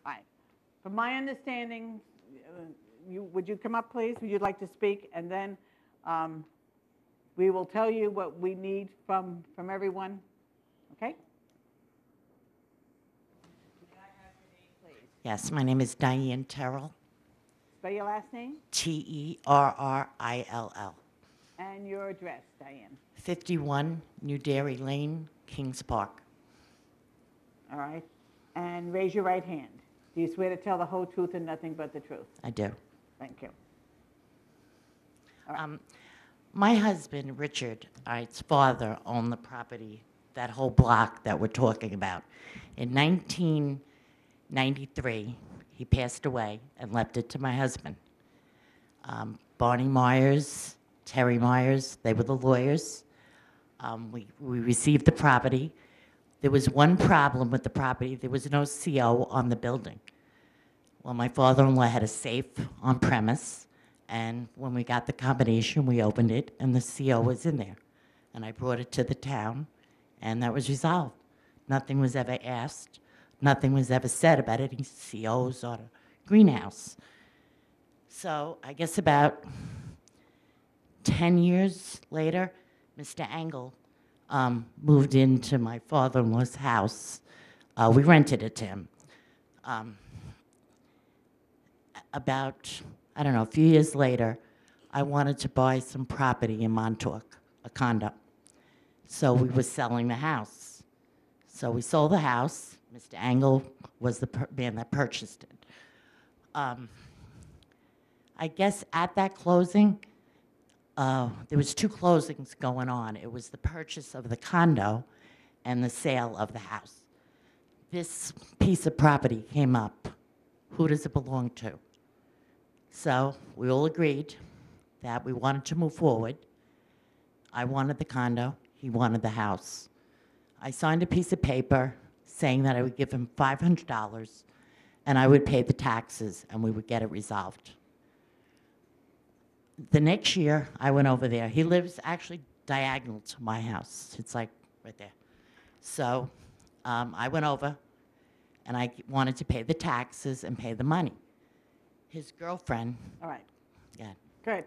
All right. From my understanding, would you come up, please? Would you like to speak? And then we will tell you what we need from everyone. Okay? Can I have your name, please? Yes, my name is Diane Terrell, Spell your last name Terrill, and your address, Diane. 51 New Dairy Lane, Kings Park. All right? And raise your right hand. Do you swear to tell the whole truth and nothing but the truth? I do. Thank you. All right. My husband, Richard, his father, owned the property, that whole block that we're talking about. In 1993, he passed away and left it to my husband. Barney Myers, Terry Myers, they were the lawyers. We received the property. There was one problem with the property. There was no CO on the building. Well, my father-in-law had a safe on premise, and when we got the combination, we opened it, and the CO was in there. And I brought it to the town, and that was resolved. Nothing was ever asked. Nothing was ever said about any COs or the greenhouse. So I guess about 10 years later, Mr. Engel moved into my father-in-law's house. We rented it to him. About, I don't know, a few years later, I wanted to buy some property in Montauk, a condo. So we were selling the house. So we sold the house. Mr. Engel was the man that purchased it. I guess at that closing, there was two closings going on. It was the purchase of the condo and the sale of the house. This piece of property came up. Who does it belong to? So we all agreed that we wanted to move forward. I wanted the condo. He wanted the house. I signed a piece of paper saying that I would give him $500 and I would pay the taxes and we would get it resolved. The next year, I went over there. He lives actually diagonal to my house. It's like right there. So I went over, and I wanted to pay the taxes and pay the money. His girlfriend. All right. Yeah. Good.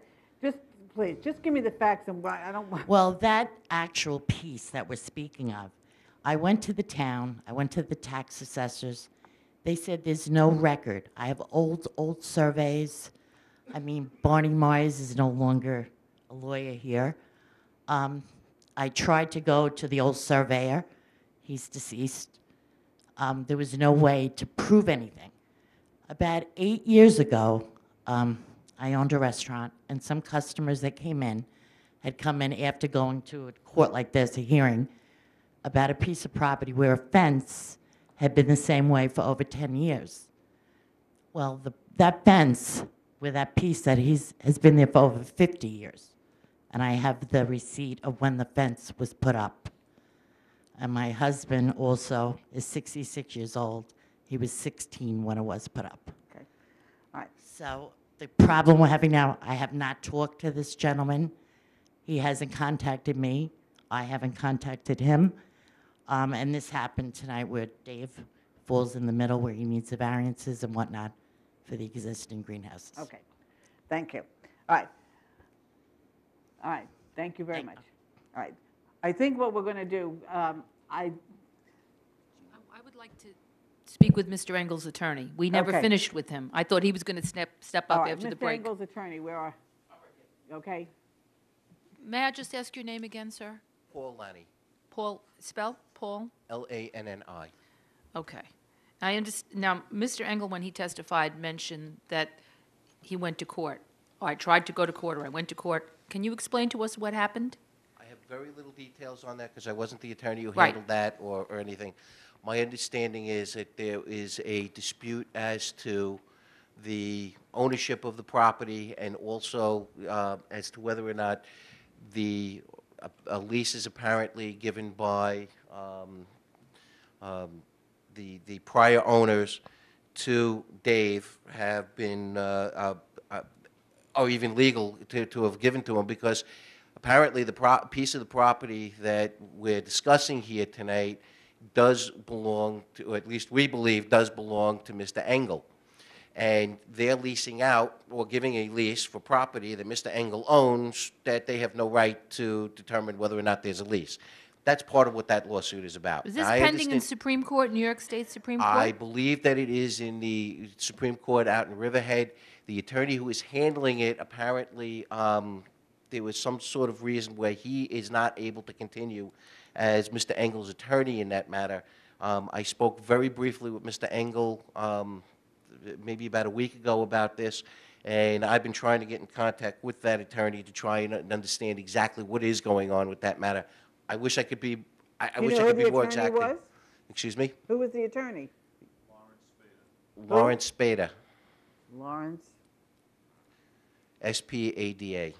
Please, just give me the facts and why I don't want. Well, that actual piece that we're speaking of, I went to the town. I went to the tax assessors. They said there's no record. I have old surveys. I mean, Barney Myers is no longer a lawyer here. I tried to go to the old surveyor. He's deceased. There was no way to prove anything. About 8 years ago, I owned a restaurant, and some customers that came in had come in after going to a court like this, a hearing, about a piece of property where a fence had been the same way for over 10 years. Well, that fence, with that piece that has been there for over 50 years. And I have the receipt of when the fence was put up. And my husband also is 66 years old. He was 16 when it was put up. Okay. All right. So the problem we're having now, I have not talked to this gentleman. He hasn't contacted me. I haven't contacted him. And this happened tonight where Dave falls in the middle where he needs the variances and whatnot for the existing greenhouses. Okay. Thank you. All right. All right. Thank you very much. All right. I think what we're going to do, I would like to speak with Mr. Engel's attorney. We never Okay. finished with him. I thought he was going to step all up right, after the Mr. break. Engel's attorney, where are? Okay. May I just ask your name again, sir? Paul Lanny, Paul, spell? Paul? Lanni. Okay. I understand. Now, Mr. Engel, when he testified, mentioned that he went to court, or I tried to go to court, or I went to court. Can you explain to us what happened? I have very little details on that because I wasn't the attorney who Right. handled that or anything. My understanding is that there is a dispute as to the ownership of the property and also as to whether or not a lease is apparently given by the prior owners to Dave have been, or even legal to have given to him, because apparently the piece of the property that we're discussing here tonight does belong to, or at least we believe does belong to Mr. Engel. And they're leasing out or giving a lease for property that Mr. Engel owns that they have no right to determine whether or not there's a lease. That's part of what that lawsuit is about. Is Now, this I pending in understand- Supreme Court, New York State Supreme Court? I believe that it is in the Supreme Court out in Riverhead. The attorney who is handling it, apparently, there was some sort of reason where he is not able to continue as Mr. Engel's attorney in that matter. I spoke very briefly with Mr. Engel maybe about a week ago about this, and I've been trying to get in contact with that attorney to try and understand exactly what is going on with that matter. I wish I could be, I wish I could be more You know who exact. the attorney was? Excuse me? Who was the attorney? Lawrence Spada, Lawrence. S-P-A-D-A.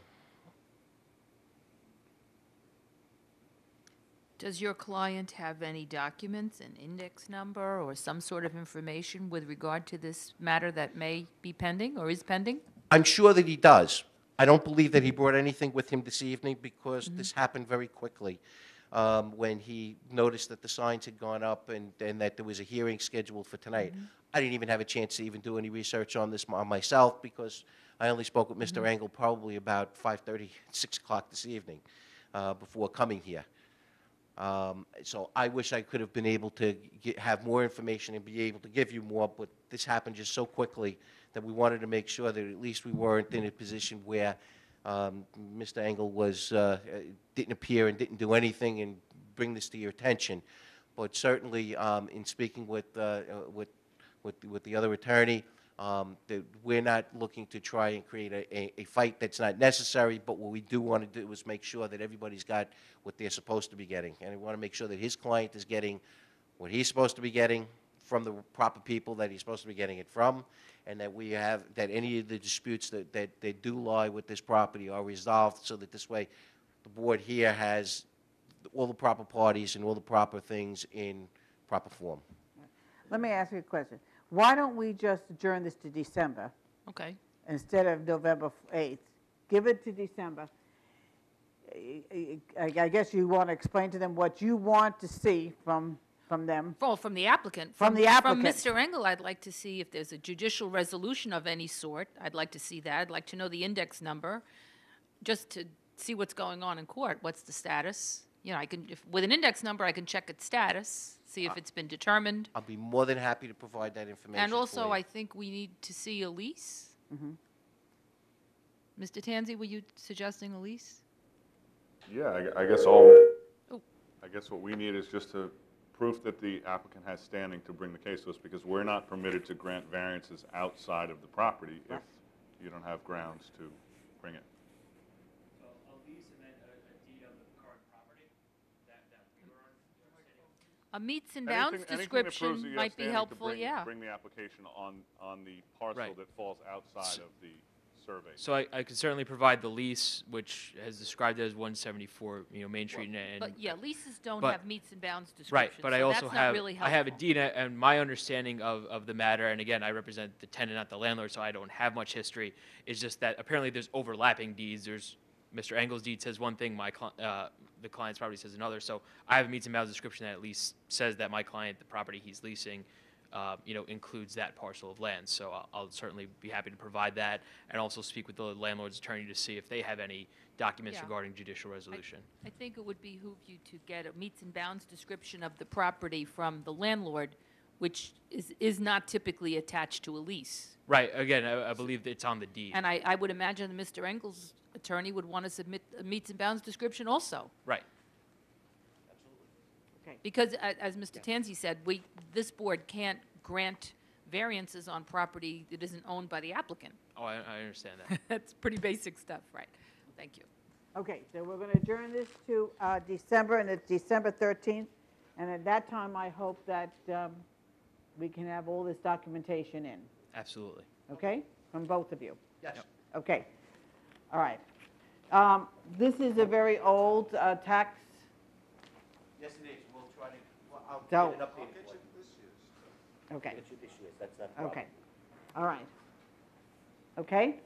Does your client have any documents, an index number, or some sort of information with regard to this matter that may be pending or is pending? I'm sure that he does. I don't believe that he brought anything with him this evening because this happened very quickly. When he noticed that the signs had gone up and that there was a hearing scheduled for tonight. I didn't even have a chance to even do any research on this myself because I only spoke with Mr. Engel probably about 5:30, 6 o'clock this evening before coming here. So I wish I could have been able to have more information and be able to give you more, but this happened just so quickly that we wanted to make sure that at least we weren't in a position where Mr. Engel didn't appear and didn't do anything and bring this to your attention. But certainly, in speaking with the other attorney, that we're not looking to try and create a fight that's not necessary, but what we do want to do is make sure that everybody's got what they're supposed to be getting. And we want to make sure that his client is getting what he's supposed to be getting from the proper people that he's supposed to be getting it from, and that any of the disputes that they do lie with this property are resolved so that this way the board here has all the proper parties and all the proper things in proper form. Let me ask you a question. Why don't we just adjourn this to December Okay. instead of November 8th? Give it to December. I guess you want to explain to them what you want to see from them. Well, from the applicant. From the applicant. From Mr. Engel, I'd like to see if there's a judicial resolution of any sort. I'd like to see that. I'd like to know the index number, just to see what's going on in court. What's the status? You know, with an index number, I can check its status, see if it's been determined. I'll be more than happy to provide that information And for also, you. I think we need to see a lease. Mr. Tanzi, were you suggesting a lease? Yeah, I guess Oh. I guess what we need is just proof that the applicant has standing to bring the case to us, because we're not permitted to grant variances outside of the property if you don't have grounds to bring it. So a lease and then a deed of the current property that we were on. A meets and bounds Anything that proves that description you have might be standing to helpful, bring- yeah. Bring the application on the parcel Right. that falls outside of the survey. So I could certainly provide the lease, which has described it as 174, Main Street, and But yeah, leases don't but- have meets and bounds descriptions. right. But I so also that's not have really I have a helpful. deed, and my understanding of the matter, and again, I represent the tenant, not the landlord, so I don't have much history. Is just that apparently there's overlapping deeds. There's Mr. Engel's deed says one thing, the client's property says another. So I have a meets and bounds description that at least says that my client, the property he's leasing, includes that parcel of land. So I'll certainly be happy to provide that, and also speak with the landlord's attorney to see if they have any documents Yeah. regarding judicial resolution. I think it would behoove you to get a meets and bounds description of the property from the landlord, which is not typically attached to a lease. Right. Again, I believe that it's on the deed. And I would imagine that Mr. Engel's attorney would want to submit a meets and bounds description also. Right. Okay. Because as Mr. Tanzi said, this board can't grant variances on property that isn't owned by the applicant. Oh, I understand that. That's pretty basic stuff, right? Thank you. Okay, so we're going to adjourn this to December, and it's December 13th. And at that time, I hope that we can have all this documentation in, Absolutely. okay? From both of you. Yes. Okay, all right. This is a very old tax. Yes, it is. We'll try to, I'll So- get an update for you. Okay, Get you this year. That's not a problem. okay, all right. Okay,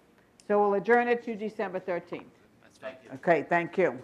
so we'll adjourn it to December 13th. That's fine. Thank you. Okay, thank you.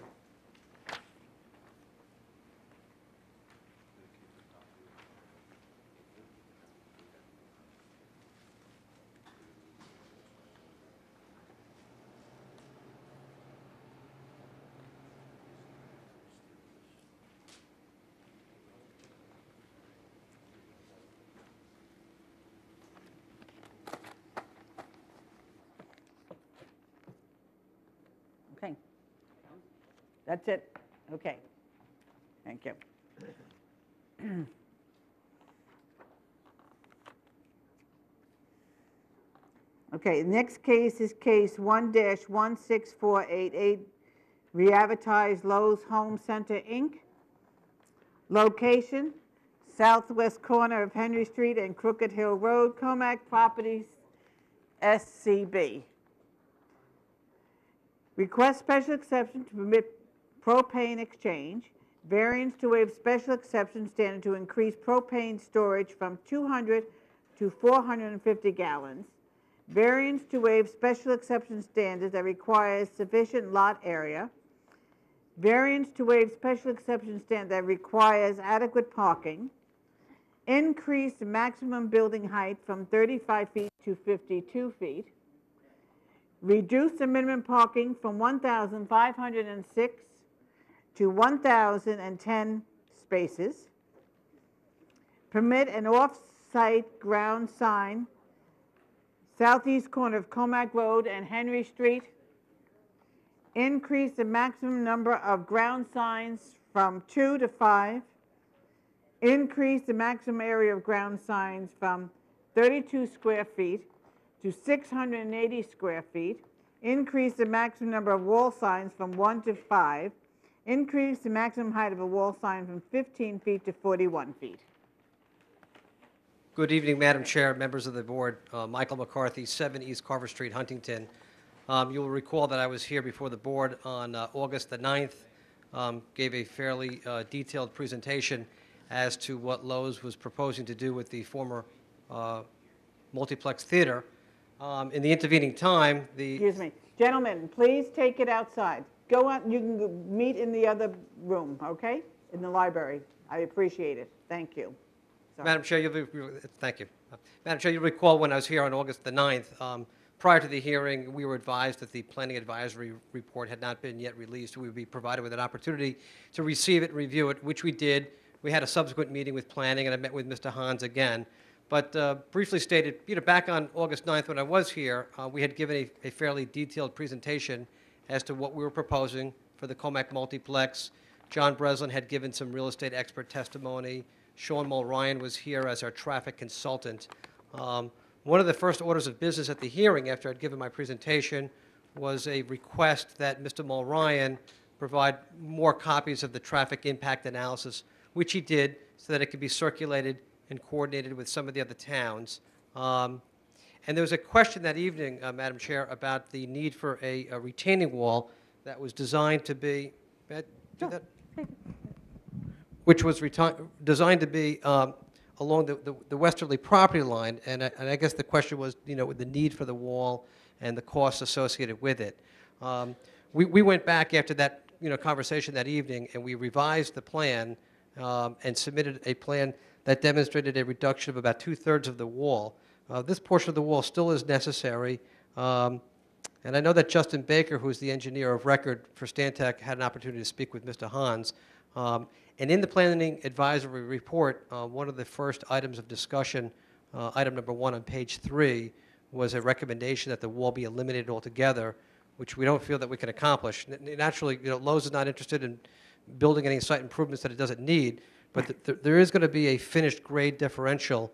That's it? Okay. Thank you. Okay, next case is case 1-16488, re-advertise Lowe's Home Center, Inc. Location, southwest corner of Henry Street and Crooked Hill Road, Comac Properties, SCB. Request special exception to permit propane exchange, variance to waive special exception standard to increase propane storage from 200 to 450 gallons, variance to waive special exception standard that requires sufficient lot area, variance to waive special exception standard that requires adequate parking, increase the maximum building height from 35 feet to 52 feet, reduce the minimum parking from 1,506 to 1,010 spaces, permit an off-site ground sign southeast corner of Comac Road and Henry Street, increase the maximum number of ground signs from 2 to 5, increase the maximum area of ground signs from 32 square feet to 680 square feet, increase the maximum number of wall signs from 1 to 5, increase the maximum height of a wall sign from 15 feet to 41 feet. Good evening, Madam Chair, members of the board. Michael McCarthy, 7 East Carver Street, Huntington. You will recall that I was here before the board on August the 9th, gave a fairly detailed presentation as to what Lowe's was proposing to do with the former multiplex theater. In the intervening time, Excuse me. Gentlemen, please take it outside. Go out, you can meet in the other room, okay? In the library. I appreciate it. Thank you. Sorry. Madam Chair, thank you. Madam Chair, you recall when I was here on August the 9th, prior to the hearing, we were advised that the planning advisory report had not been yet released. We would be provided with an opportunity to receive it and review it, which we did. We had a subsequent meeting with planning, and I met with Mr. Hans again. But briefly stated, back on August 9th when I was here, we had given a fairly detailed presentation as to what we were proposing for the Comac multiplex. John Breslin had given some real estate expert testimony. Sean Mulryan was here as our traffic consultant. One of the first orders of business at the hearing after I'd given my presentation was a request that Mr. Mulryan provide more copies of the traffic impact analysis, which he did so that it could be circulated and coordinated with some of the other towns. And there was a question that evening, Madam Chair, about the need for a retaining wall that was designed to be, which was designed to be along the westerly property line, and I guess the question was, with the need for the wall and the costs associated with it. We went back after that, conversation that evening, and we revised the plan and submitted a plan that demonstrated a reduction of about 2/3 of the wall. This portion of the wall still is necessary, and I know that Justin Baker, who's the engineer of record for Stantec, had an opportunity to speak with Mr. Hans. And in the planning advisory report, one of the first items of discussion, item number 1 on page 3, was a recommendation that the wall be eliminated altogether, which we don't feel that we can accomplish. Naturally, Lowe's is not interested in building any site improvements that it doesn't need, but there is going to be a finished grade differential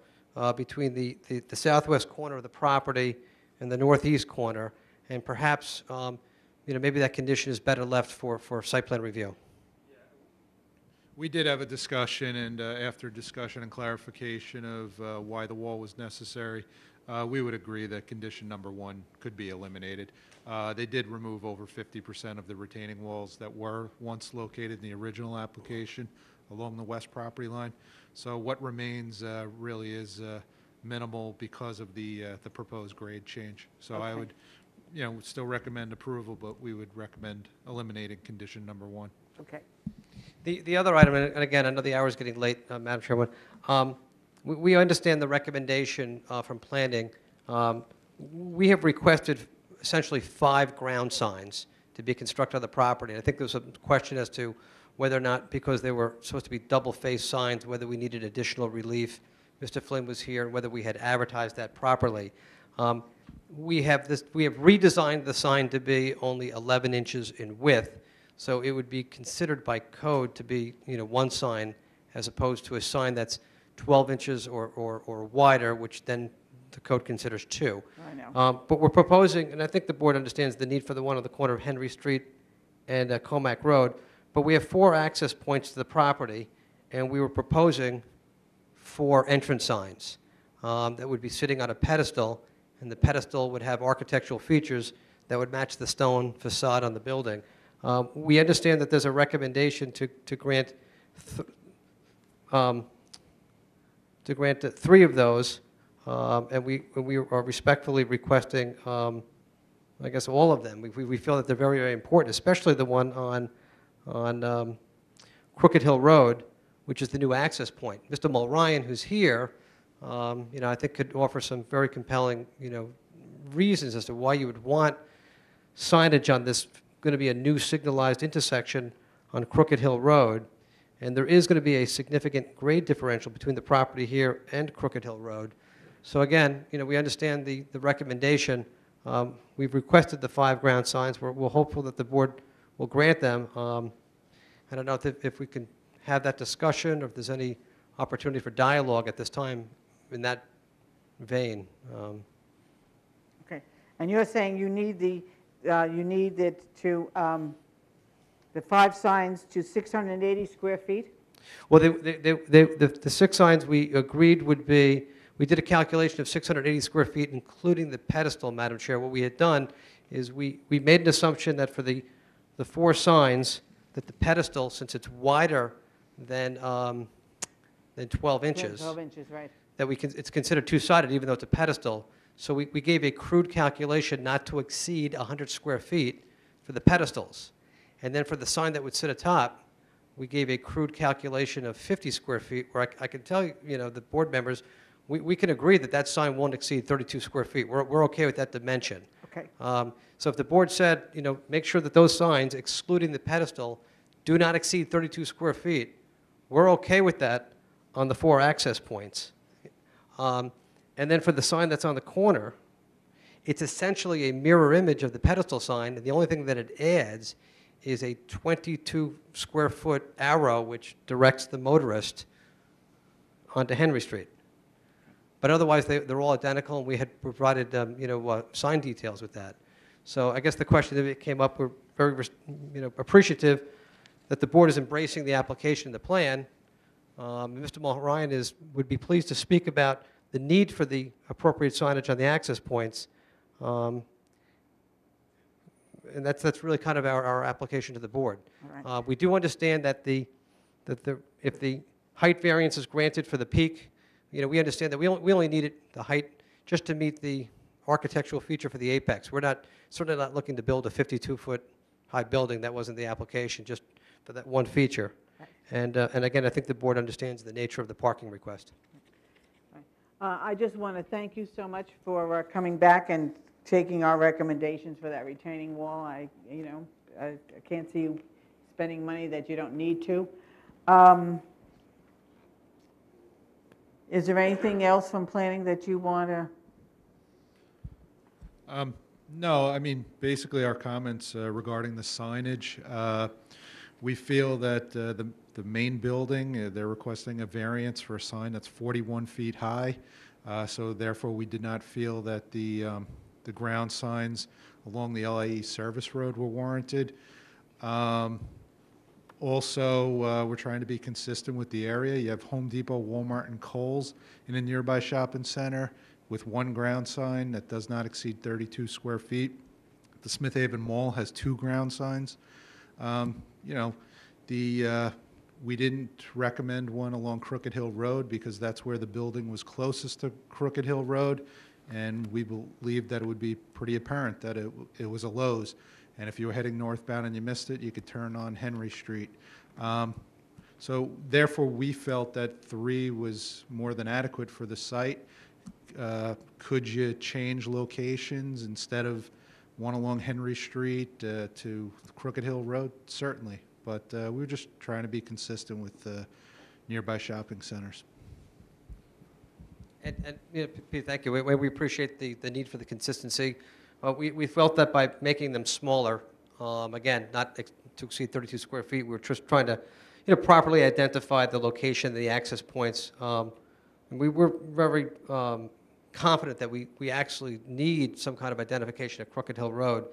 between the southwest corner of the property and the northeast corner, and perhaps maybe that condition is better left for site plan review. We did have a discussion, and after discussion and clarification of why the wall was necessary, we would agree that condition number 1 could be eliminated. They did remove over 50% of the retaining walls that were once located in the original application along the west property line. So what remains really is minimal because of the proposed grade change. So okay. I would, still recommend approval, but we would recommend eliminating condition number 1. Okay. The other item, and again, I know the hour is getting late, Madam Chairman. We understand the recommendation from planning. We have requested essentially 5 ground signs to be constructed on the property. I think there was a question as to whether or not, because they were supposed to be double-faced signs, whether we needed additional relief. Mr. Flynn was here, and whether we had advertised that properly. We have redesigned the sign to be only 11 inches in width, So it would be considered by code to be, one sign as opposed to a sign that's 12 inches or wider, which then the code considers two. I know. But we're proposing, and I think the board understands the need for the one on the corner of Henry Street and Comac Road, but we have 4 access points to the property, and we were proposing 4 entrance signs that would be sitting on a pedestal, and the pedestal would have architectural features that would match the stone facade on the building. We understand that there's a recommendation to grant 3 of those, and we are respectfully requesting, I guess, all of them. We feel that they're very, very important, especially the one on Crooked Hill Road, which is the new access point. Mr. Mulryan, who's here, I think could offer some very compelling, reasons as to why you would want signage on this going to be a new signalized intersection on Crooked Hill Road. And there is going to be a significant grade differential between the property here and Crooked Hill Road. So again, we understand the recommendation. We've requested the 5 ground signs. We're hopeful that the board will grant them. I don't know if we can have that discussion or if there's any opportunity for dialogue at this time in that vein. Okay. And you're saying you need it to, the 5 signs to 680 square feet? Well, the 6 signs we agreed would be, we did a calculation of 680 square feet, including the pedestal, Madam Chair. What we had done is we made an assumption that for the 4 signs, that the pedestal, since it's wider than 12 inches, 12 inches, right. that it's considered two-sided, even though it's a pedestal. So we gave a crude calculation not to exceed 100 square feet for the pedestals. And then for the sign that would sit atop, we gave a crude calculation of 50 square feet, where I can tell you, the board members, we can agree that that sign won't exceed 32 square feet. We're okay with that dimension. Okay. So if the board said, make sure that those signs, excluding the pedestal, do not exceed 32 square feet, we're okay with that on the 4 access points. And then for the sign that's on the corner, it's essentially a mirror image of the pedestal sign, and the only thing that it adds is a 22 square foot arrow which directs the motorist onto Henry Street. But otherwise, they're all identical, and we had provided sign details with that. So I guess the question that came up, we're very appreciative that the board is embracing the application and the plan. Mr. Mulryan would be pleased to speak about the need for the appropriate signage on the access points. And that's really kind of our application to the board. All right. We do understand that if the height variance is granted for the peak, we understand that we only needed the height just to meet the architectural feature for the apex. We're certainly not looking to build a 52-foot high building. That wasn't the application, just for that one feature. Right. And again, I think the board understands the nature of the parking request. I just want to thank you so much for coming back and taking our recommendations for that retaining wall. I can't see you spending money that you don't need to. Is there anything else from planning that you want to? No, I mean, basically our comments regarding the signage. We feel that the main building, they're requesting a variance for a sign that's 41 feet high. So therefore, we did not feel that the ground signs along the LIE service road were warranted. Also, we're trying to be consistent with the area. You have Home Depot, Walmart, and Kohl's in a nearby shopping center with 1 ground sign that does not exceed 32 square feet. The Smith Haven Mall has 2 ground signs. We didn't recommend one along Crooked Hill Road because that's where the building was closest to Crooked Hill Road, and we believed that it would be pretty apparent that it was a Lowe's. And if you were heading northbound and you missed it, you could turn on Henry Street. So therefore, we felt that 3 was more than adequate for the site. Could you change locations instead of one along Henry Street to Crooked Hill Road? Certainly. But we were just trying to be consistent with nearby shopping centers. And Pete, thank you. We appreciate the need for the consistency. We felt that by making them smaller, again, not to exceed 32 square feet. We were just trying to, properly identify the location, the access points. And we were very confident that we actually need some kind of identification at Crooked Hill Road.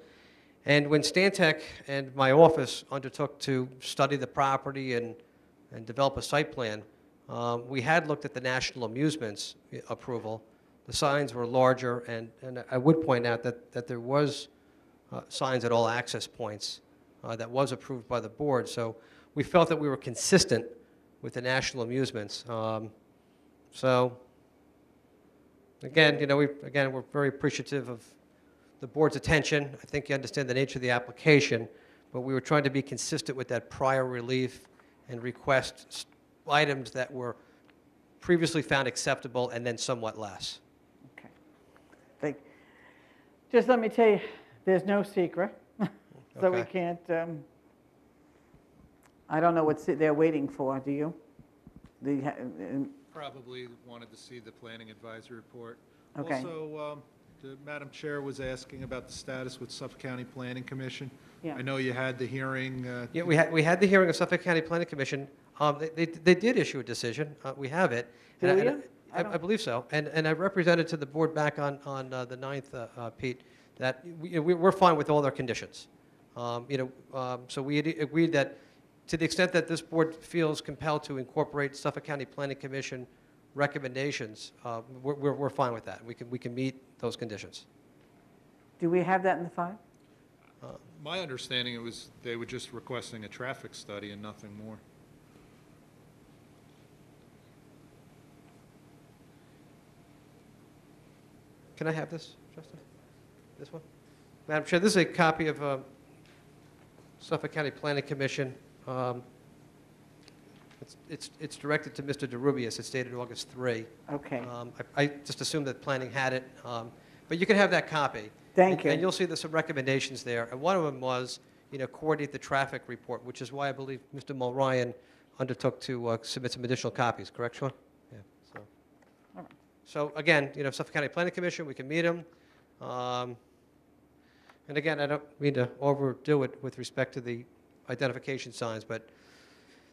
And when Stantec and my office undertook to study the property and develop a site plan, we had looked at the National Amusements approval. The signs were larger, and I would point out that there was signs at all access points that was approved by the board. So we felt that we were consistent with the National Amusements. So again, we're very appreciative of the board's attention. I think you understand the nature of the application, but we were trying to be consistent with that prior relief and request items that were previously found acceptable and then somewhat less. Okay. Just let me tell you, there's no secret, so we Okay. can't, I don't know what they're waiting for, do you? Probably wanted to see the planning advisory report. Okay. Also, the Madam Chair was asking about the status with Suffolk County Planning Commission. Yeah. I know you had the hearing. Yeah, we had the hearing of Suffolk County Planning Commission. They did issue a decision. We have it. Do And you? I believe so. And I represented to the board back on the 9th, Pete, that we're fine with all their conditions. So we had agreed that to the extent that this board feels compelled to incorporate Suffolk County Planning Commission recommendations, we're fine with that. We can meet those conditions. Do we have that in the file? My understanding, it was, they were just requesting a traffic study and nothing more. Can I have this, Justin? This one? Madam Chair, this is a copy of Suffolk County Planning Commission. It's directed to Mr. DeRubius. It's dated August 3. Okay, I just assumed that planning had it, but you can have that copy. Thank you. And you'll see there's some recommendations there. And one of them was, coordinate the traffic report, which is why I believe Mr. Mulryan undertook to submit some additional copies. Correct, Sean? Yeah. So, All right. so again, Suffolk County Planning Commission, we can meet them. And again, I don't mean to overdo it with respect to the identification signs, but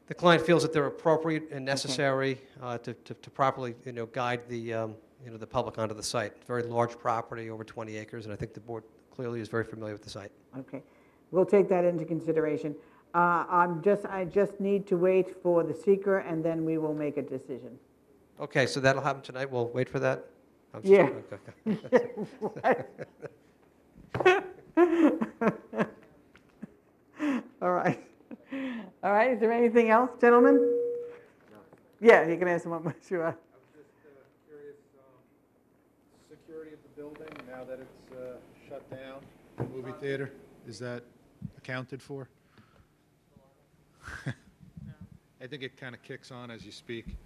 the client feels that they're appropriate and necessary to properly, guide the, the public onto the site. It's a very large property, over 20 acres, and I think the board clearly is very familiar with the site. Okay. We'll take that into consideration. I just need to wait for the seeker, and then we will make a decision. Okay, so that'll happen tonight. We'll wait for that? I'm just- Yeah. okay. All right. All right, is there anything else, gentlemen? No. Yeah, you can ask them what sure. I was just curious, security of the building, now that it's shut down. The movie theater, is that accounted for? I think it kind of kicks on as you speak.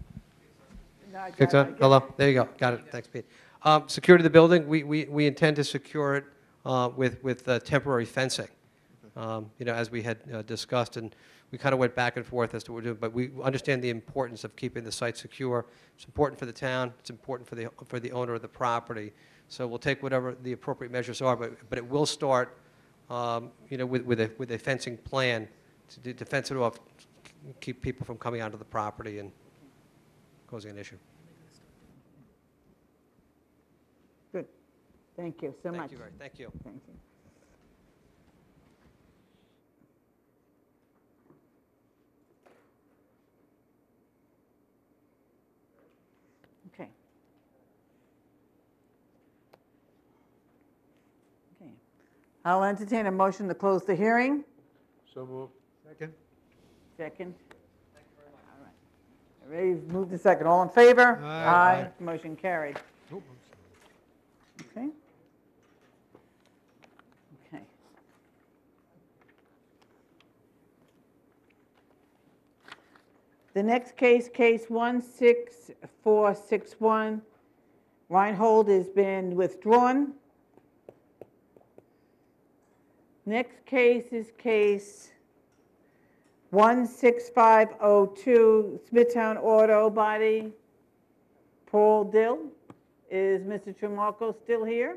Kicks on? Hello? There you go. Got it. Thanks, Pete. Security of the building, we intend to secure it with temporary fencing. As we had discussed, and we kind of went back and forth as to what we're doing, but we understand the importance of keeping the site secure. It's important for the town, it's important for the owner of the property. So we'll take whatever the appropriate measures are, but it will start, with a fencing plan to fence it off, keep people from coming onto the property and causing an issue. Good. Thank you so much. Thank you, thank you. Thank you. Okay. Okay. I'll entertain a motion to close the hearing. So moved. Second? Second. Thank you very much. All right. Ray moved to second. All in favor? Aye. Motion carried. Okay. Okay. The next case, case 16461, Reinhold has been withdrawn. Next case is case 16502, Smithtown Auto Body, Paul Dill. Is Mr. Tramarko still here?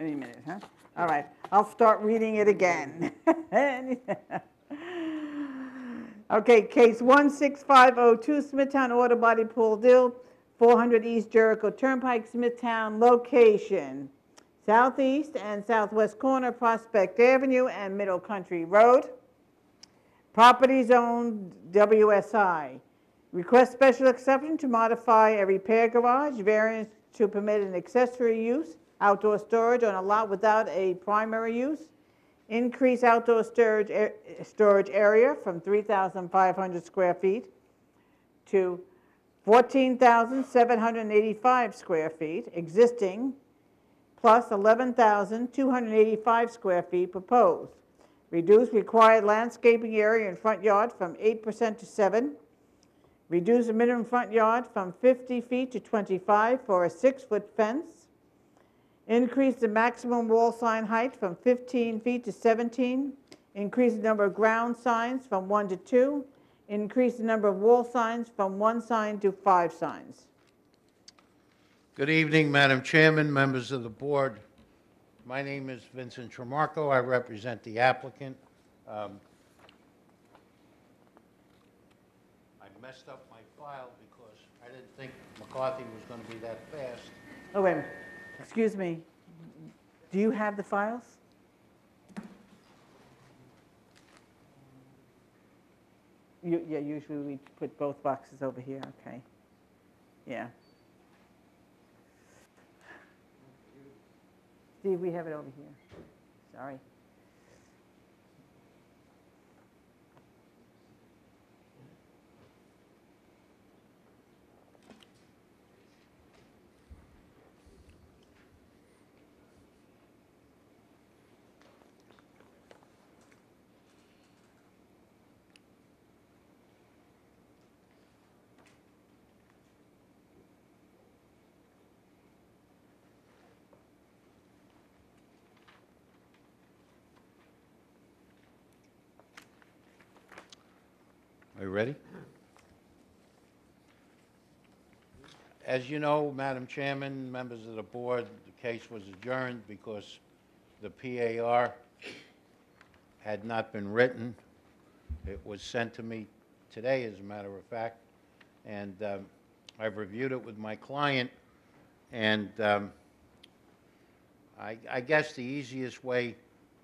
Any minute, huh? All right, I'll start reading it again. Okay, case 16502, Smithtown Auto Body Pool Dill, 400 East Jericho Turnpike, Smithtown, location southeast and southwest corner, Prospect Avenue and Middle Country Road. Property zone WSI. Request special exception to modify a repair garage, variance to permit an accessory use, outdoor storage on a lot without a primary use. Increase outdoor storage area from 3,500 square feet to 14,785 square feet existing, plus 11,285 square feet proposed. Reduce required landscaping area in front yard from 8% to 7%. Reduce the minimum front yard from 50 feet to 25 for a 6-foot fence. Increase the maximum wall sign height from 15 feet to 17. Increase the number of ground signs from 1 to 2. Increase the number of wall signs from 1 sign to 5 signs. Good evening, Madam Chairman, members of the board. My name is Vincent Tremarco. I represent the applicant. I messed up my file because I didn't think McCarthy was going to be that fast. Oh, wait a minute. Excuse me. Do you have the files? Yeah, usually we put both boxes over here. Okay. Yeah. Steve, we have it over here. Sorry. Are you ready? As you know, Madam Chairman, members of the board, the case was adjourned because the PAR had not been written. It was sent to me today, as a matter of fact, and I've reviewed it with my client, and I guess the easiest way,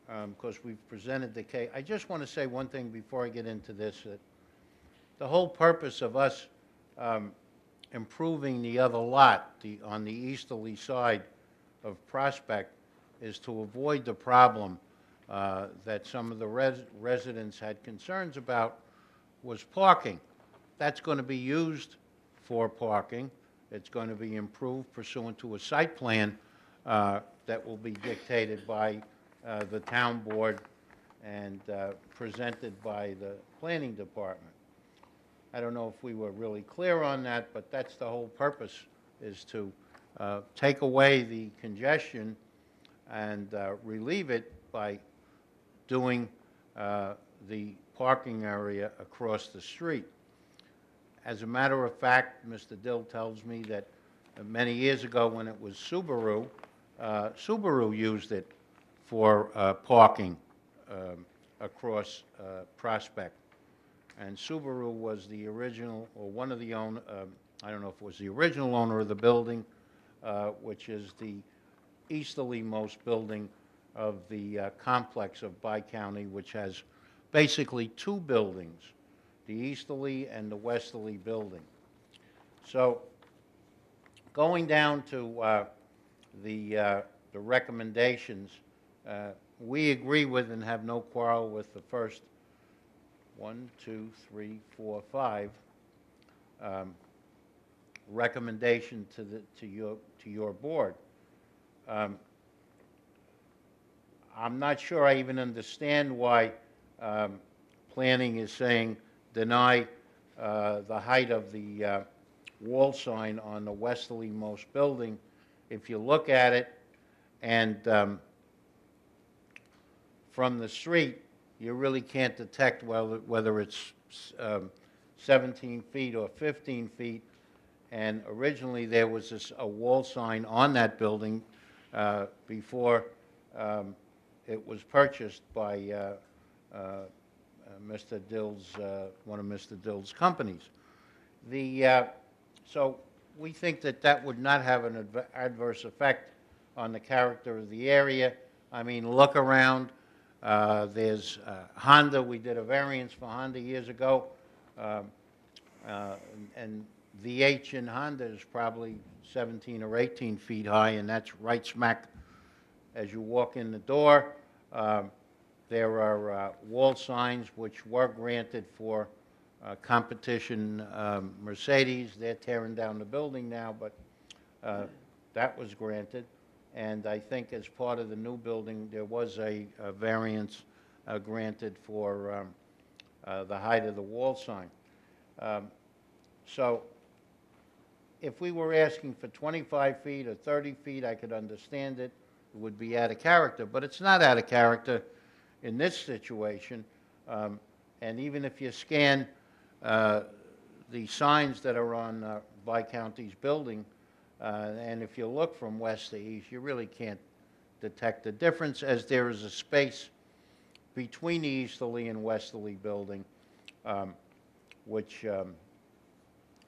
because we've presented the case, I just want to say one thing before I get into this, that the whole purpose of us improving the other lot on the easterly side of Prospect is to avoid the problem that some of the residents had concerns about, was parking. That's going to be used for parking. It's going to be improved pursuant to a site plan that will be dictated by the town board and presented by the planning department. I don't know if we were really clear on that, but that's the whole purpose, is to take away the congestion and relieve it by doing the parking area across the street. As a matter of fact, Mr. Dill tells me that many years ago when it was Subaru, Subaru used it for parking across Prospect. And Subaru was the original, or one of the owner, I don't know if it was the original owner of the building, which is the easterly-most building of the complex of Bi-County, which has basically 2 buildings, the easterly and the westerly building. So going down to the recommendations, we agree with and have no quarrel with the first 1, 2, 3, 4, 5 recommendation to your board. I'm not sure I even understand why planning is saying deny the height of the wall sign on the westerly-most building. If you look at it, and from the street, you really can't detect whether it's 17 feet or 15 feet. And originally there was a wall sign on that building before it was purchased by Mr. Dill's, one of Mr. Dill's companies. So we think that that would not have an adverse effect on the character of the area. I mean, look around. There's Honda. We did a variance for Honda years ago. And the H in Honda is probably 17 or 18 feet high, and that's right smack as you walk in the door. There are wall signs which were granted for competition Mercedes. They're tearing down the building now, but that was granted. And I think as part of the new building, there was a variance granted for the height of the wall sign. So if we were asking for 25 feet or 30 feet, I could understand it. It would be out of character, but it's not out of character in this situation. And even if you scan the signs that are on Bi-County's building, and if you look from west to east, you really can't detect the difference, as there is a space between the easterly and westerly building, which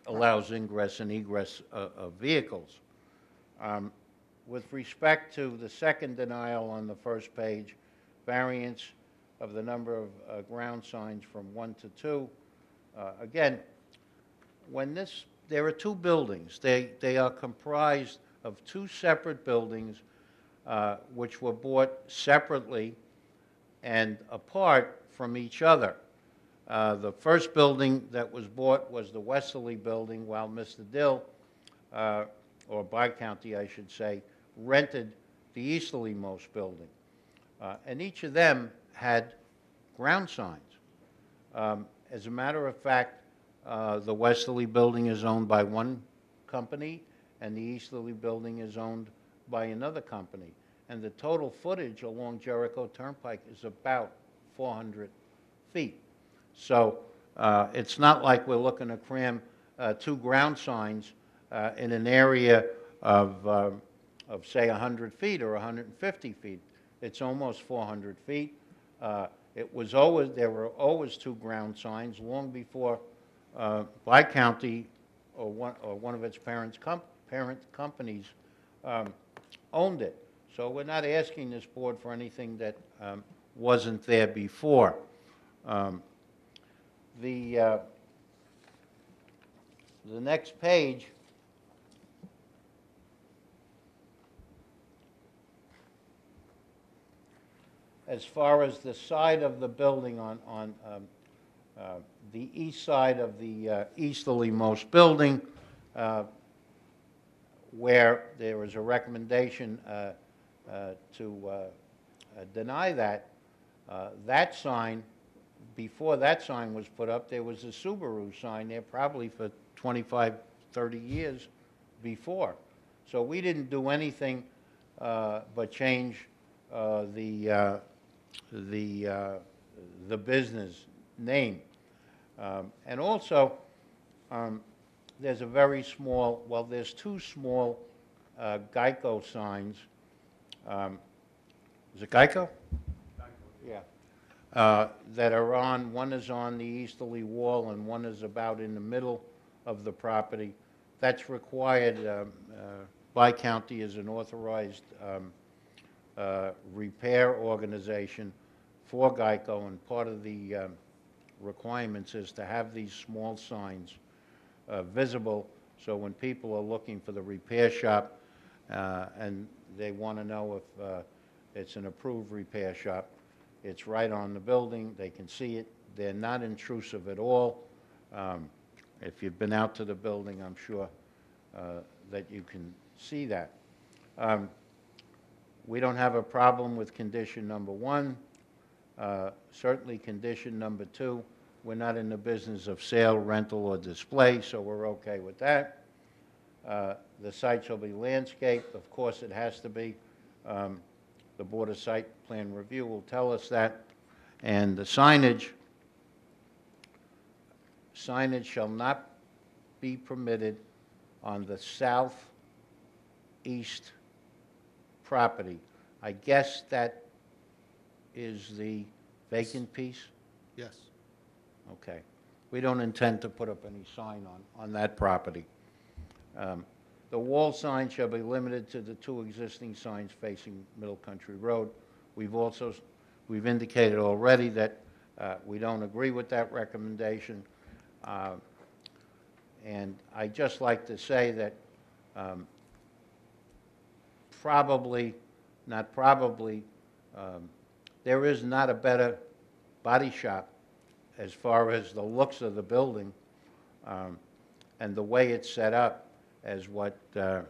allows ingress and egress of vehicles. With respect to the second denial on the first page, variance of the number of ground signs from 1 to 2, again, there are two buildings. They are comprised of two separate buildings which were bought separately and apart from each other. The first building that was bought was the westerly building, while Mr. Dill, or Bi-County, I should say, rented the easterly-most building. And each of them had ground signs. As a matter of fact, the westerly building is owned by one company, and the easterly building is owned by another company. And the total footage along Jericho Turnpike is about 400 feet. So it's not like we're looking to cram two ground signs in an area of say, 100 feet or 150 feet. It's almost 400 feet. There were always two ground signs long before Bi-County or one of its parent companies owned it. So we're not asking this board for anything that wasn't there before. The next page as far as the side of the building on the east side of the easterly-most building, where there was a recommendation to deny that, that sign, before that sign was put up, there was a Subaru sign there probably for 25, 30 years before. So we didn't do anything but change the business name. And also, there's a very small, well, there's two small Geico signs. Is it Geico? Yeah. That are on, one is on the easterly wall and one is about in the middle of the property. That's required. Bi-County is an authorized repair organization for Geico, and part of the requirements is to have these small signs visible, so when people are looking for the repair shop and they want to know if it's an approved repair shop, it's right on the building. They can see it. They're not intrusive at all. If you've been out to the building, I'm sure that you can see that. We don't have a problem with condition number 1. Certainly condition number 2, we're not in the business of sale, rental, or display, so we're okay with that. The site shall be landscaped. Of course, it has to be. The Board of Site Plan Review will tell us that. And the signage shall not be permitted on the southeast property. I guess that is the vacant piece? Yes. Okay. We don't intend to put up any sign on that property. The wall sign shall be limited to the 2 existing signs facing Middle Country Road. We've indicated already that we don't agree with that recommendation. And I'd just like to say that there is not a better body shop as far as the looks of the building and the way it's set up as what the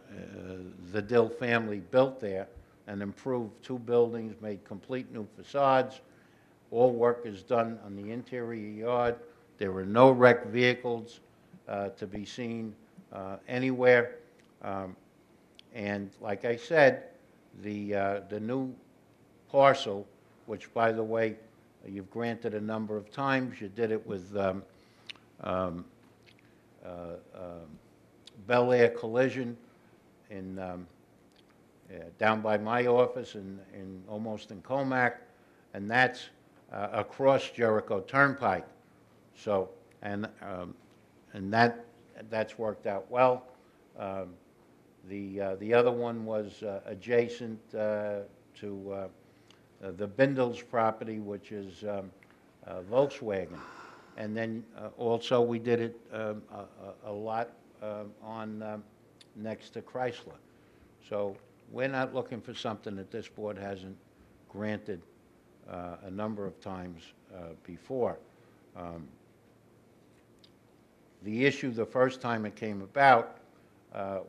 Dill family built there and improved 2 buildings, made complete new facades. All work is done on the interior yard. There were no wrecked vehicles to be seen anywhere. And like I said, the new parcel, which, by the way, you've granted a number of times. You did it with Bel Air Collision down by my office almost in Comac, and that's across Jericho Turnpike. So, and that's worked out well. The other one was adjacent to the Bindles property, which is Volkswagen. And then also we did it a lot on next to Chrysler. So we're not looking for something that this board hasn't granted a number of times before. The issue the first time it came about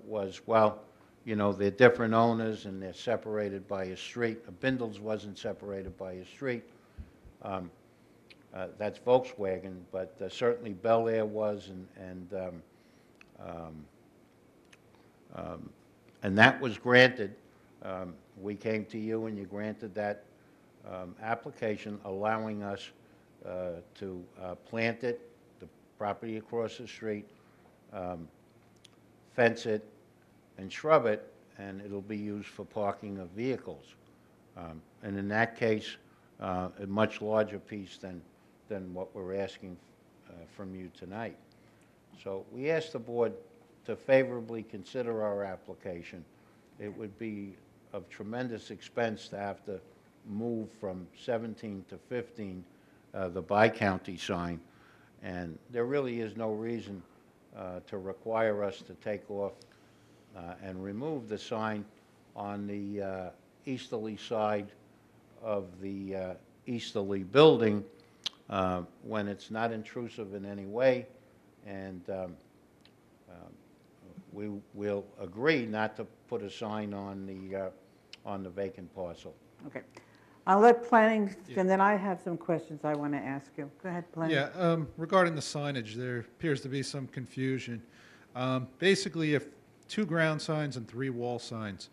was, well, you know, they're different owners and they're separated by a street. Bindles wasn't separated by a street. That's Volkswagen, but certainly Bel Air was, and that was granted. We came to you and you granted that application, allowing us to plant it, the property across the street, fence it, and shrub it, and it'll be used for parking of vehicles. And in that case, a much larger piece than what we're asking from you tonight. So we ask the board to favorably consider our application. It would be of tremendous expense to have to move from 17 to 15, the bi-county sign, and there really is no reason to require us to take off and remove the sign on the easterly side of the easterly building when it's not intrusive in any way, and we will agree not to put a sign on the vacant parcel. Okay. I'll let planning, and then I have some questions I want to ask you. Go ahead, planning. Yeah, regarding the signage, there appears to be some confusion. Basically, you have 2 ground signs and 3 wall signs.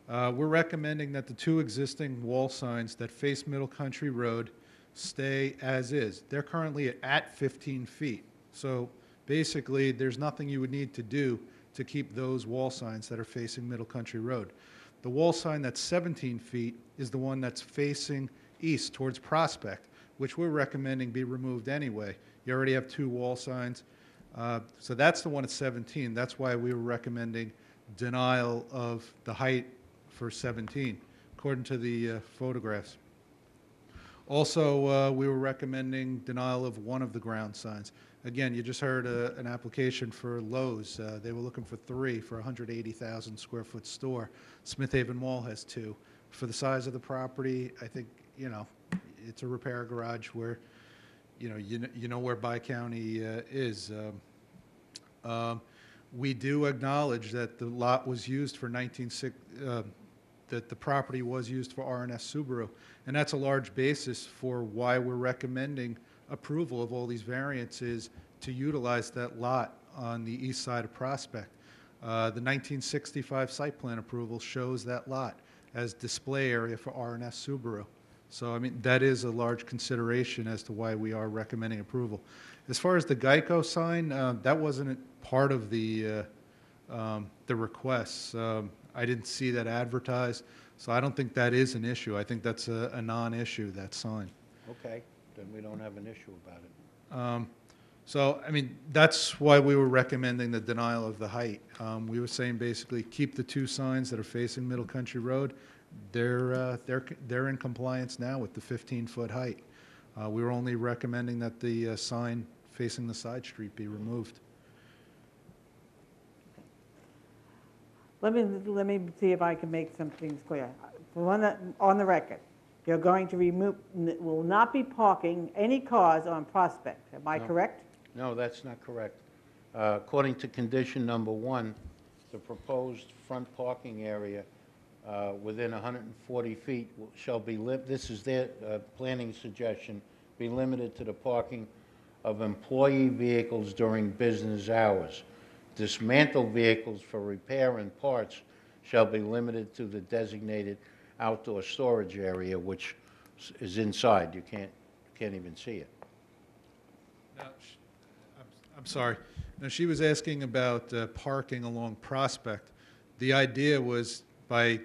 We're recommending that the 2 existing wall signs that face Middle Country Road stay as is. They're currently at 15 feet. So basically, there's nothing you would need to do to keep those wall signs that are facing Middle Country Road. The wall sign that's 17 feet is the one that's facing east towards Prospect, which we're recommending be removed anyway. You already have 2 wall signs. So that's the one at 17. That's why we were recommending denial of the height for 17, according to the photographs. Also, we were recommending denial of one of the ground signs. Again, you just heard an application for Lowe's. They were looking for 3 for a 180,000 square foot store. Smith Haven Mall has 2. For the size of the property, I think, you know, it's a repair garage where, you know where Bi-County is. We do acknowledge that the lot was used for that the property was used for R&S Subaru, and that's a large basis for why we're recommending approval of all these variances to utilize that lot on the east side of Prospect. The 1965 site plan approval shows that lot as display area for R&S Subaru. So, I mean, that is a large consideration as to why we are recommending approval. As far as the Geico sign, that wasn't part of the requests. I didn't see that advertised, So I don't think that is an issue. I think that's a non-issue, that sign. Okay, then we don't have an issue about it. So, I mean, that's why we were recommending the denial of the height. We were saying basically keep the two signs that are facing Middle Country Road. They're in compliance now with the 15-foot height. We were only recommending that the sign facing the side street be removed. Let me see if I can make some things clear. For one, on the record, you're going to remove, will not be parking any cars on Prospect. Am I No. correct? No, that's not correct. According to condition number 1, the proposed front parking area within 140 feet shall be, this is their planning suggestion, be limited to the parking of employee vehicles during business hours. Dismantled vehicles for repair and parts shall be limited to the designated outdoor storage area, which is inside. You can't even see it. Now, I'm sorry. Now, she was asking about parking along Prospect. The idea was by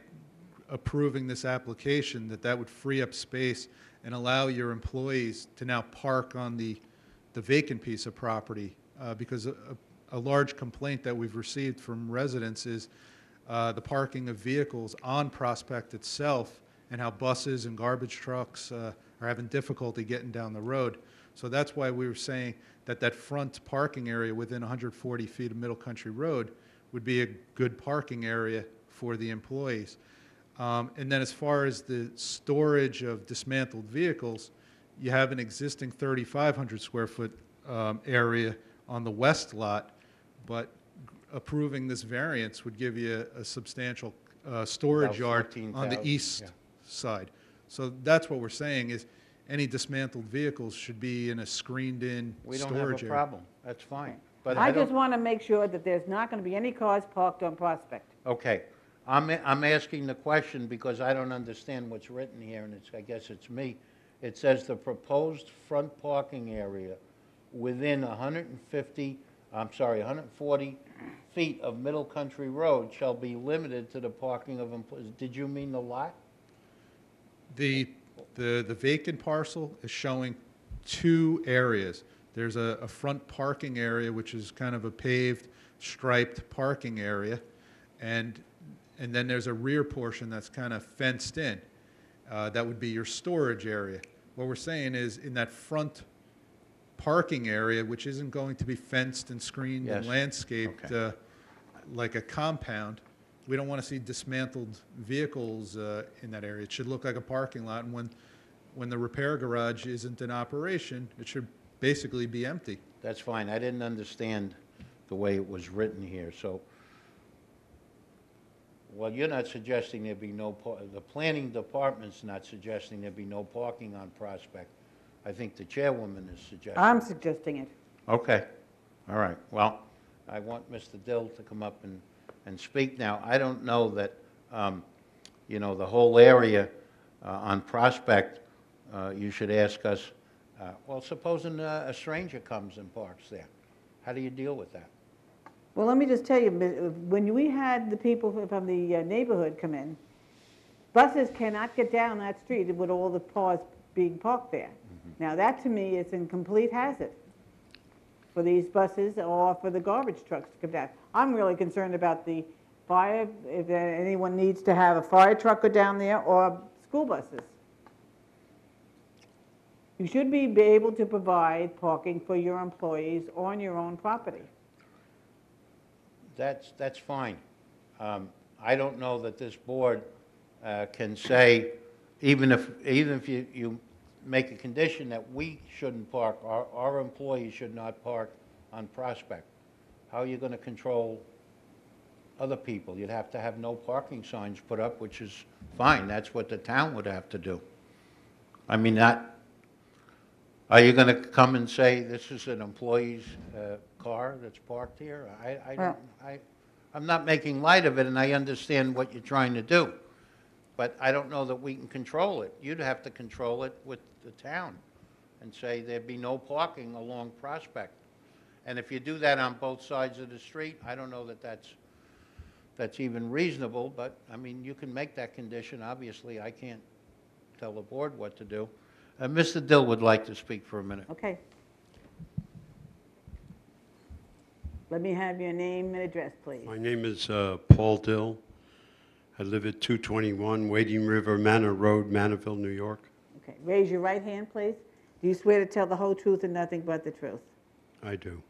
approving this application that would free up space and allow your employees to now park on the vacant piece of property because a large complaint that we've received from residents is the parking of vehicles on Prospect itself and how buses and garbage trucks are having difficulty getting down the road. So that's why we were saying that front parking area within 140 feet of Middle Country Road would be a good parking area for the employees. And then as far as the storage of dismantled vehicles, you have an existing 3,500 square foot area on the west lot, but approving this variance would give you a substantial storage About yard on the 14,000, east yeah. side. So that's what we're saying is any dismantled vehicles should be in a screened-in We don't storage have a area. problem. That's fine. But I I just don't, want to make sure that there's not going to be any cars parked on Prospect. okay. I'm asking the question because I don't understand what's written here, and I guess it's me. It says the proposed front parking area within 140 feet of Middle Country Road shall be limited to the parking of employees. Did you mean the lot? The vacant parcel is showing two areas. There's a front parking area, which is kind of a paved, striped parking area, and then there's a rear portion that's kind of fenced in. That would be your storage area. What we're saying is in that front parking area, which isn't going to be fenced and screened and Yes. landscaped Okay. like a compound, we don't want to see dismantled vehicles in that area. It should look like a parking lot, and when the repair garage isn't in operation, it should basically be empty. That's fine. I didn't understand the way it was written here, so. Well, you're not suggesting there be no, the planning department's not suggesting there be no parking on Prospect. I think the chairwoman is suggesting. I'm suggesting it. Okay, all right. Well, I want Mr. Dill to come up and speak now. I don't know that, you know, the whole area on Prospect, you should ask us, well, supposing a stranger comes and parks there, how do you deal with that? Well, let me just tell you, when we had the people from the neighborhood come in, buses cannot get down that street with all the cars being parked there. Now, that to me is a complete hazard for these buses or for the garbage trucks to come down. I'm really concerned about the fire, if anyone needs to have a fire truck go down there or school buses. You should be able to provide parking for your employees on your own property. That's fine. I don't know that this board can say, even if you make a condition that we shouldn't park, our employees should not park on Prospect. How are you going to control other people? You'd have to have no parking signs put up, which is fine. That's what the town would have to do. I mean, are you going to come and say this is an employee's car that's parked here? I'm not making light of it, and I understand what you're trying to do, but I don't know that we can control it. You'd have to control it with the town and say there'd be no parking along Prospect. And if you do that on both sides of the street, I don't know that that's that's even reasonable, but, I mean, you can make that condition. Obviously, I can't tell the board what to do. Mr. Dill would like to speak for a minute. Okay. Let me have your name and address, please. My name is Paul Dill. I live at 221 Wading River Manor Road, Manorville, New York. Okay, raise your right hand, please. Do you swear to tell the whole truth and nothing but the truth? I do.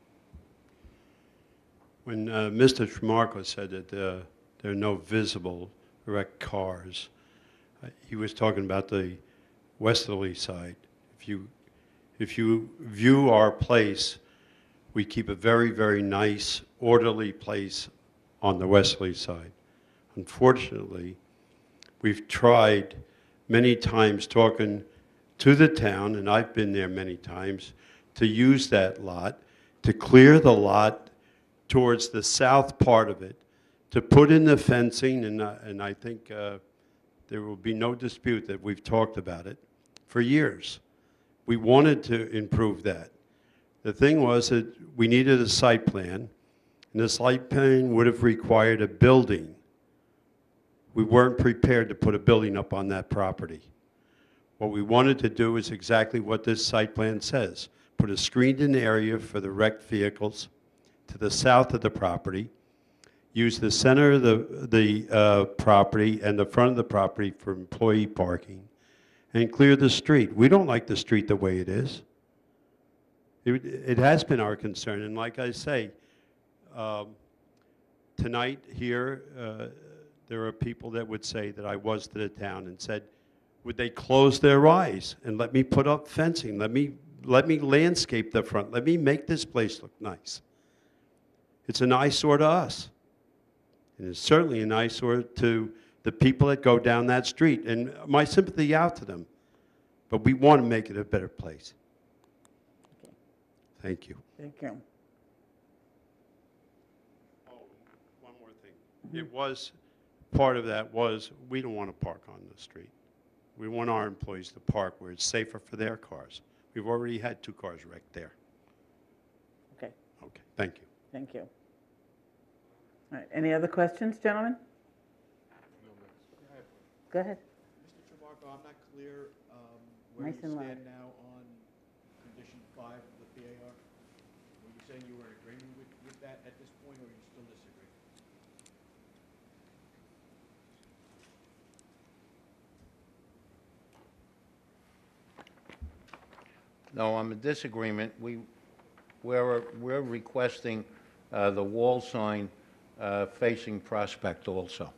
When Mr. Tremarco said that there are no visible wrecked cars, he was talking about the westerly side. If you view our place, we keep a very, very nice, orderly place on the westerly side. Unfortunately, we've tried many times talking to the town, and I've been there many times, to use that lot, to clear the lot towards the south part of it, to put in the fencing, and I think there will be no dispute that we've talked about it for years. We wanted to improve that. The thing was that we needed a site plan, and the site plan would have required a building. We weren't prepared to put a building up on that property. What we wanted to do is exactly what this site plan says. Put a screened-in area for the wrecked vehicles to the south of the property, use the center of the property and the front of the property for employee parking, and clear the street. We don't like the street the way it is. It has been our concern, and like I say, tonight here, there are people that would say that I was to the town and said, would they close their eyes and let me put up fencing, let me landscape the front, let me make this place look nice. It's an eyesore to us. And it's certainly an eyesore to the people that go down that street. And my sympathy out to them. But we want to make it a better place. Thank you. Thank you. Oh, one more thing. It was, part of that was, we don't want to park on the street. We want our employees to park where it's safer for their cars. We've already had 2 cars wrecked there. Okay, Okay, thank you. thank you. All right, any other questions, gentlemen? Go ahead. Mr. Tremarco, I'm not clear where Nice you and loud. stand now on condition 5 of the PAR. Were you saying you were in agreement with that at this point, or you still disagree? No, I'm in disagreement. We're requesting the wall sign facing Prospect also. Could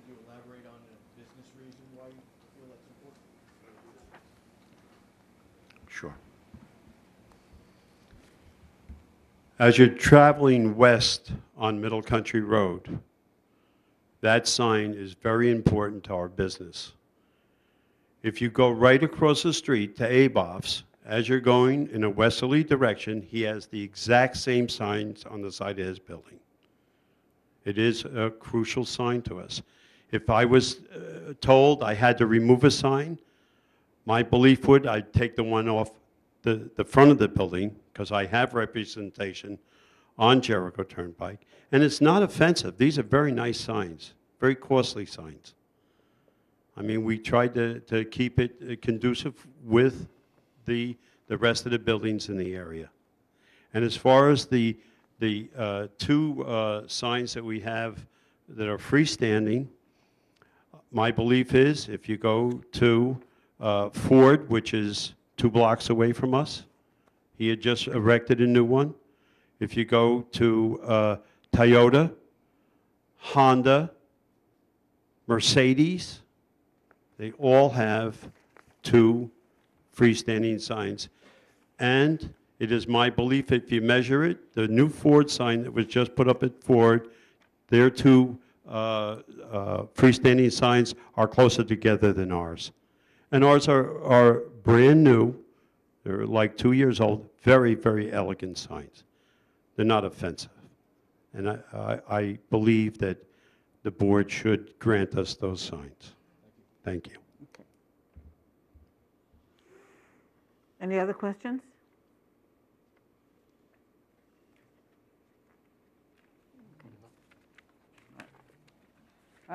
you elaborate on the business reason why you feel that's important? Sure. As you're traveling west on Middle Country Road, that sign is very important to our business. If you go right across the street to Abof's, as you're going in a westerly direction, he has the exact same signs on the side of his building. It is a crucial sign to us. If I was told I had to remove a sign, my belief would I'd take the one off the front of the building, because I have representation on Jericho Turnpike, and it's not offensive. These are very nice signs, very costly signs. I mean, we tried to keep it conducive with the rest of the buildings in the area. And as far as the 2 signs that we have that are freestanding, my belief is if you go to Ford, which is 2 blocks away from us, he had just erected a new one. If you go to Toyota, Honda, Mercedes, they all have 2 freestanding signs. And it is my belief, if you measure it, the new Ford sign that was just put up at Ford, their 2 freestanding signs are closer together than ours. And ours are brand new. They're like 2 years old. Very, very elegant signs. They're not offensive. And I believe that the board should grant us those signs. Thank you. Okay. Any other questions?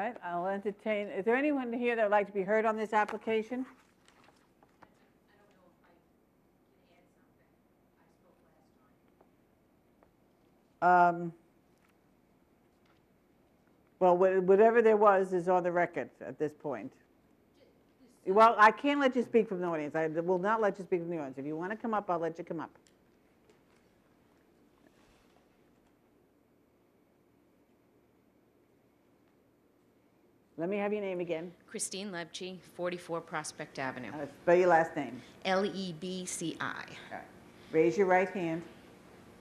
right, I'll entertain, is there anyone here that would like to be heard on this application? Well, whatever there was is on the record at this point. Well, I can't let you speak from the audience. I will not let you speak from the audience. If you want to come up, I'll let you come up. Let me have your name again. Christine Lebchi, 44 Prospect Avenue. Spell your last name. Lebci. All right. Raise your right hand.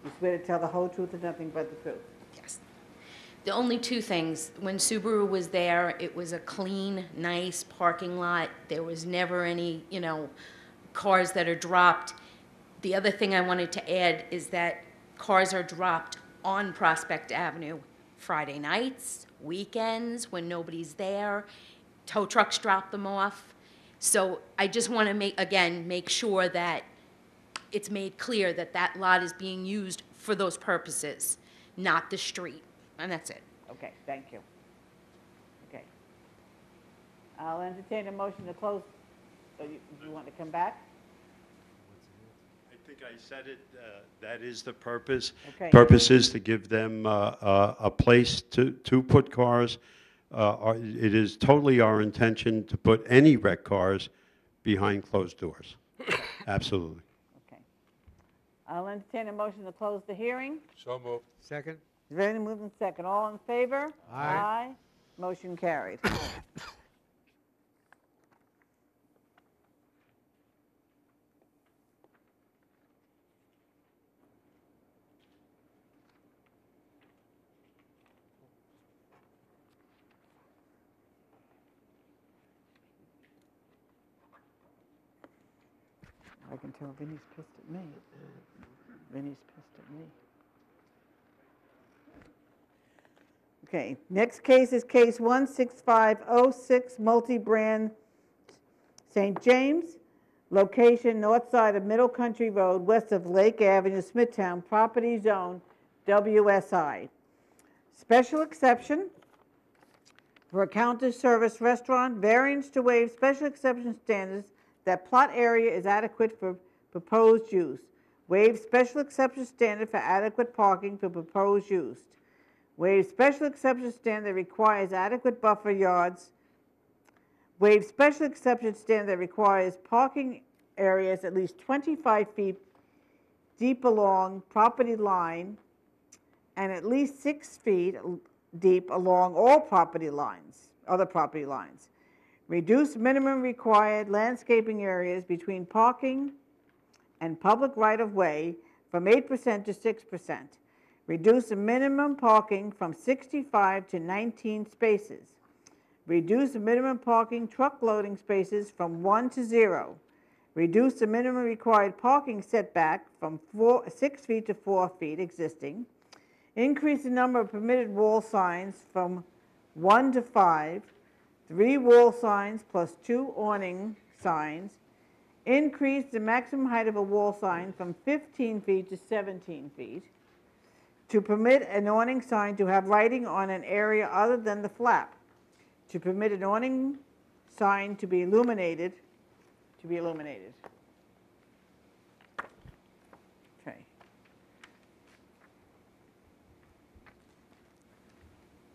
You swear to tell the whole truth and nothing but the truth. Yes. The only two things, when Subaru was there, it was a clean, nice parking lot. There was never any, cars that are dropped. The other thing I wanted to add is that cars are dropped on Prospect Avenue Friday nights, weekends, when nobody's there. Tow trucks drop them off. So I just want to make sure that it's made clear that that lot is being used for those purposes, not the street. And that's it. Okay, thank you. Okay. I'll entertain a motion to close. You want to come back? I think I said it, that is the purpose. Okay. Purpose is to give them a place to put cars. It is totally our intention to put any wrecked cars behind closed doors. Absolutely. Okay. I'll entertain a motion to close the hearing. So moved. Second? Ready, moved and second. All in favor? Aye. Motion carried. I can tell Vinny's pissed at me. Vinny's pissed at me. Okay, next case is case 16506, multi-brand St. James, location north side of Middle Country Road, west of Lake Avenue, Smithtown, property zone WSI. Special exception for a counter service restaurant, variance to waive special exception standards that plot area is adequate for proposed use. Waive special exception standard for adequate parking for proposed use. Waive special exception standard that requires adequate buffer yards. Waive special exception standard that requires parking areas at least 25 feet deep along property line and at least 6 feet deep along all property lines, other property lines. Reduce minimum required landscaping areas between parking and public right-of-way from 8% to 6%. Reduce the minimum parking from 65 to 19 spaces. Reduce the minimum parking truck loading spaces from 1 to 0. Reduce the minimum required parking setback from 6 feet to 4 feet existing. Increase the number of permitted wall signs from 1 to 5. 3 wall signs plus 2 awning signs. Increase the maximum height of a wall sign from 15 feet to 17 feet. To permit an awning sign to have writing on an area other than the flap. To permit an awning sign to be illuminated. Okay.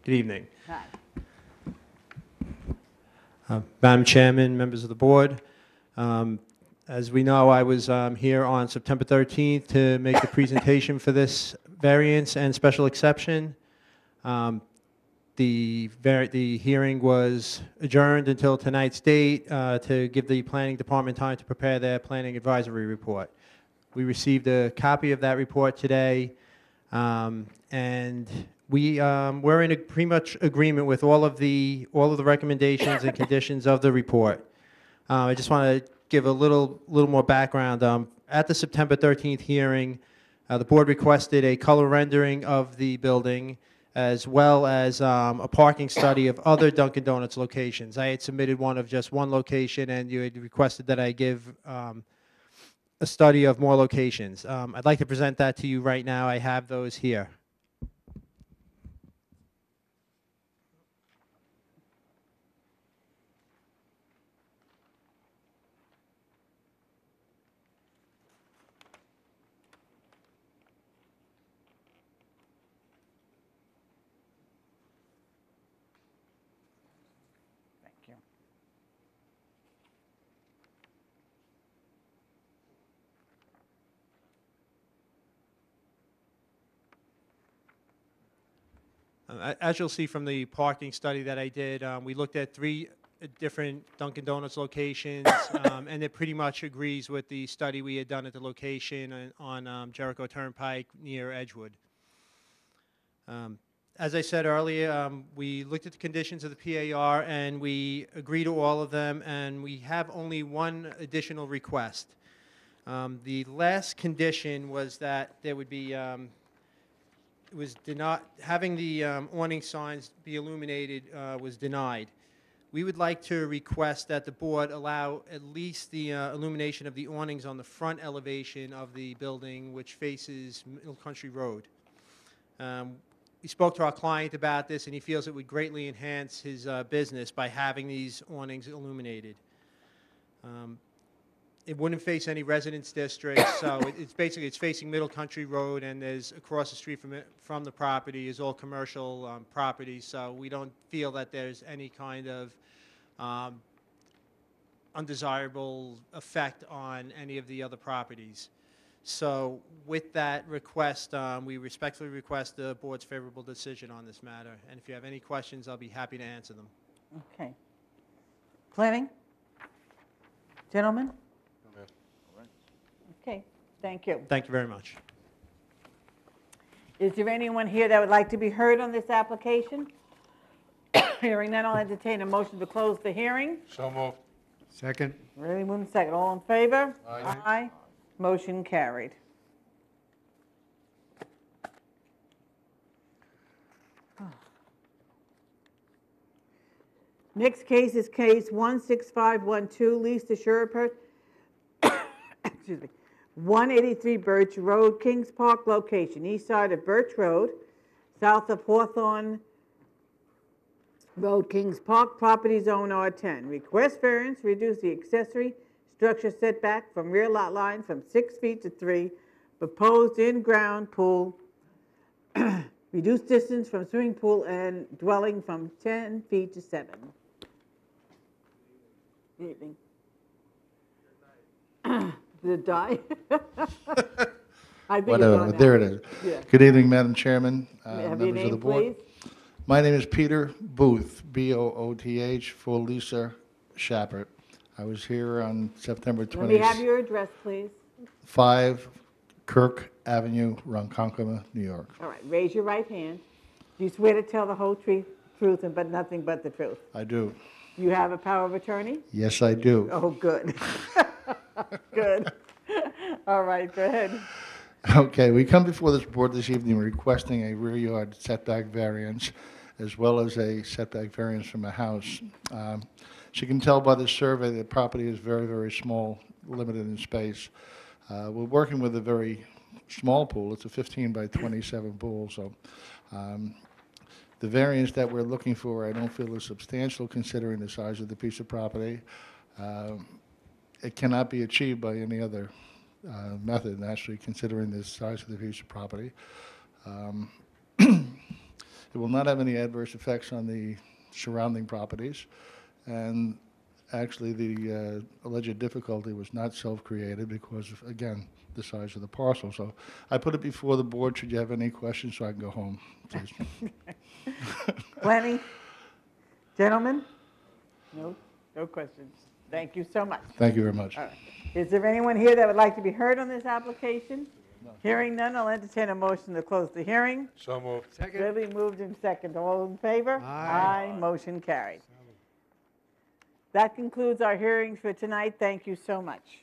Good evening. Hi. Madam Chairman, members of the board. As we know, I was here on September 13th to make the presentation for this variance and special exception. The hearing was adjourned until tonight's date to give the planning department time to prepare their planning advisory report. We received a copy of that report today, and we're in pretty much agreement with all of the recommendations and conditions of the report. I just want to give a little more background. At the September 13th hearing, the board requested a color rendering of the building as well as a parking study of other Dunkin' Donuts locations. I had submitted one of just one location, and you had requested that I give a study of more locations. I'd like to present that to you right now. I have those here. As you'll see from the parking study that I did, we looked at 3 different Dunkin' Donuts locations, and it pretty much agrees with the study we had done at the location on Jericho Turnpike near Edgewood. As I said earlier, we looked at the conditions of the PAR, and we agree to all of them, and we have only one additional request. The last condition was that there would be having the awning signs be illuminated was denied. We would like to request that the board allow at least the illumination of the awnings on the front elevation of the building, which faces Middle Country Road. We spoke to our client about this, and he feels it would greatly enhance his business by having these awnings illuminated. It wouldn't face any residence districts, so it's facing Middle Country Road, and there's across the street from the property is all commercial property, so we don't feel that there's any kind of undesirable effect on any of the other properties. So with that request, we respectfully request the board's favorable decision on this matter, and if you have any questions, I'll be happy to answer them. Okay. Planning? Gentlemen? Okay, thank you. Thank you very much. Is there anyone here that would like to be heard on this application? Hearing none, I'll entertain a motion to close the hearing. So moved. Second. Really moving second. All in favor? Aye. Aye. Motion carried. Next case is case 16512, Lisa Sherper, excuse me, 183 Birch Road, Kings Park location, east side of Birch Road, south of Hawthorne Road, Kings Park, property zone R10. Request variance, reduce the accessory structure setback from rear lot line from 6 feet to 3, proposed in-ground pool, reduce distance from swimming pool and dwelling from 10 feet to 7. Good evening. Did it die? I think it's Whatever, on now. there it is. Yeah. Good evening, Madam Chairman, May I have your members of the name, board. please? My name is Peter Booth, B-O-O-T-H, for Lisa Shappert. I was here on September Let me have 25, your address, please. Kirk Avenue, Ronkonkoma, New York. All right, raise your right hand. Do you swear to tell the whole truth and but nothing but the truth? I do. You have a power of attorney? Yes, I do. Oh, good. Good. All right, go ahead. Okay, we come before this board this evening requesting a rear yard setback variance as well as a setback variance from a house. As you can tell by the survey, the property is very, very small, limited in space. We're working with a very small pool. It's a 15 by 27 pool, so the variance that we're looking for I don't feel is substantial considering the size of the piece of property. It cannot be achieved by any other method, actually, considering the size of the piece of property. It will not have any adverse effects on the surrounding properties, and actually the alleged difficulty was not self-created because of, again, the size of the parcel. So I put it before the board. Should you have any questions, so I can go home, please. Planning? Gentlemen? No? No questions. Thank you so much. Thank you very much. All right. Is there anyone here that would like to be heard on this application? No. Hearing none, I'll entertain a motion to close the hearing. So moved. Second. Really moved in second. All in favor? Aye. Aye. Motion carried. That concludes our hearings for tonight. Thank you so much.